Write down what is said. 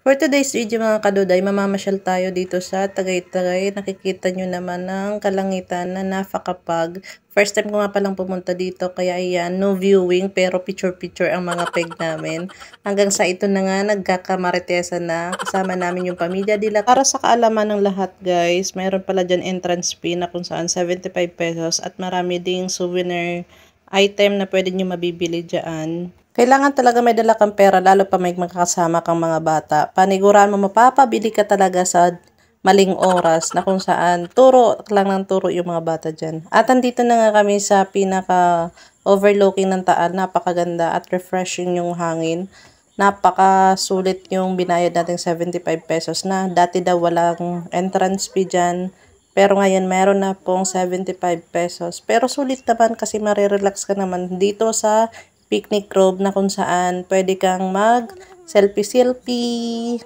For today's video mga kaduday, mamamasyal tayo dito sa Tagaytay. Nakikita nyo naman ang kalangitan na napakapag. First time ko nga palang pumunta dito, kaya ayan, no viewing, pero picture-picture ang mga peg namin. Hanggang sa ito na nga, nagkakamaritesa na. Kasama namin yung pamilya nila. Para sa kaalaman ng lahat guys, mayroon pala dyan entrance fee na kung saan 75 pesos at marami ding souvenir item na pwede nyo mabibili dyan. Kailangan talaga may dala kang pera, lalo pa may makakasama kang mga bata. Paniguran mo, mapapabili ka talaga sa maling oras na kung saan turo lang ng turo yung mga bata dyan. At andito na nga kami sa pinaka overlooking ng Taal. Napakaganda at refreshing yung hangin. Napakasulit yung binayad nating 75 pesos na. Dati daw walang entrance fee dyan. Pero ngayon meron na pong 75 pesos. Pero sulit naman kasi marirelax ka naman dito sa picnic grove na kung saan pwede kang mag selfie-selfie.